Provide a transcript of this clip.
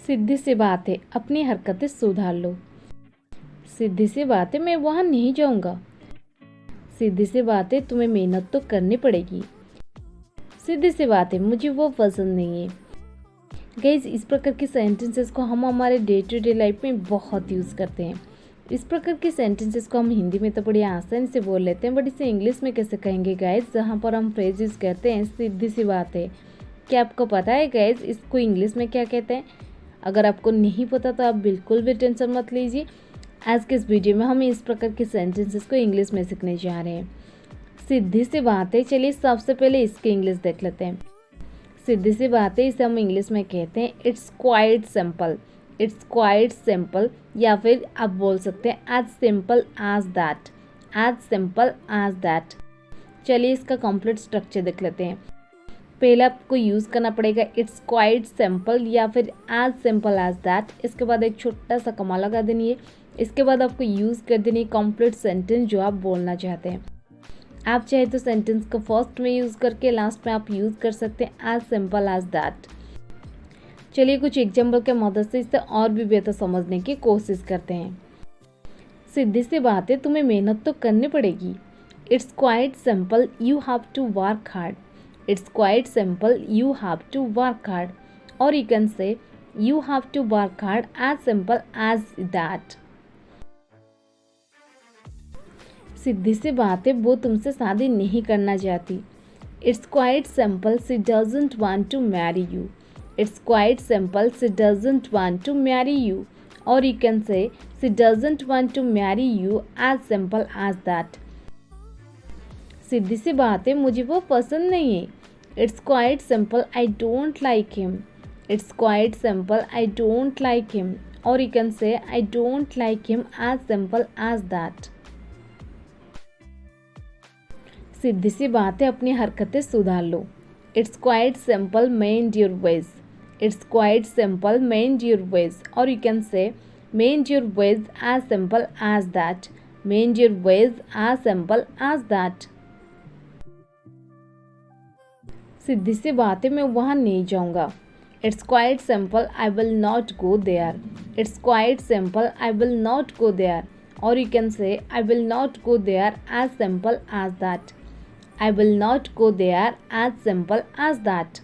सीधी सी बात है, अपनी हरकतें सुधार लो। सीधी सी बात है, मैं वहाँ नहीं जाऊँगा। सीधी सी बात है, तुम्हें मेहनत तो करनी पड़ेगी। सीधी सी बात है, मुझे वो पसंद नहीं है। गाइस, इस प्रकार की सेंटेंसेस को हम हमारे डे टू डे लाइफ में बहुत यूज़ करते हैं। इस प्रकार के सेंटेंसेस को हम हिंदी में तो बड़ी आसानी से बोल लेते हैं, बट इसे इंग्लिश में कैसे कहेंगे गाइस, जहाँ पर हम फ्रेज यूज़ करते हैं सीधी सी बात है। क्या आपको पता है गाइस इसको इंग्लिश में क्या कहते हैं? अगर आपको नहीं पता तो आप बिल्कुल भी टेंशन मत लीजिए। आज के इस वीडियो में हम इस प्रकार के सेंटेंसेस को इंग्लिश में सीखने जा रहे हैं। सीधी सी बात है, चलिए सबसे पहले इसकी इंग्लिश देख लेते हैं। सीधी सी बात है, इसे हम इंग्लिश में कहते हैं it's quite simple. It's quite simple, या फिर आप बोल सकते हैं as simple as that. As simple as that. चलिए इसका कंप्लीट स्ट्रक्चर देख लेते हैं। पहले आपको यूज़ करना पड़ेगा इट्स क्वाइट सिंपल या फिर एज सिंपल एज दैट। इसके बाद एक छोटा सा कमा लगा देनी है। इसके बाद आपको यूज़ कर देनी है कंप्लीट सेंटेंस जो आप बोलना चाहते हैं। आप चाहे तो सेंटेंस को फर्स्ट में यूज़ करके लास्ट में आप यूज़ कर सकते हैं एज सिंपल एज दैट। चलिए कुछ एग्जाम्पल के मदद से इसे और भी बेहतर समझने की कोशिश करते हैं। सीधी सी बात है, तुम्हें मेहनत तो करनी पड़ेगी। It's quite simple, you have to work hard. It's quite simple, you have to work hard. Or you can say, you have to work hard, as simple as that. सीधी सी बात है, वो तुमसे शादी नहीं करना चाहती। It's quite simple, she doesn't want to marry you. It's quite simple, she doesn't want to marry you. Or you can say, she doesn't want to marry you, as simple as that. सीधी सी बात है, मुझे वो पसंद नहीं है। It's quite simple, I don't like him. It's quite simple, I don't like him. Or you can say, I don't like him, as simple as that. सीधी सी बात है, अपनी हरकतें सुधार लो। It's quite simple, mend your ways. It's quite simple, mend your ways. Or you can say, mend your ways, as simple as that. Mend your ways, as simple as that. सीधी सी बात है, मैं वहाँ नहीं जाऊँगा। It's quite simple, I will not go there. It's quite simple, I will not go there. और you can say, I will not go there, as simple as that. I will not go there, as simple as that.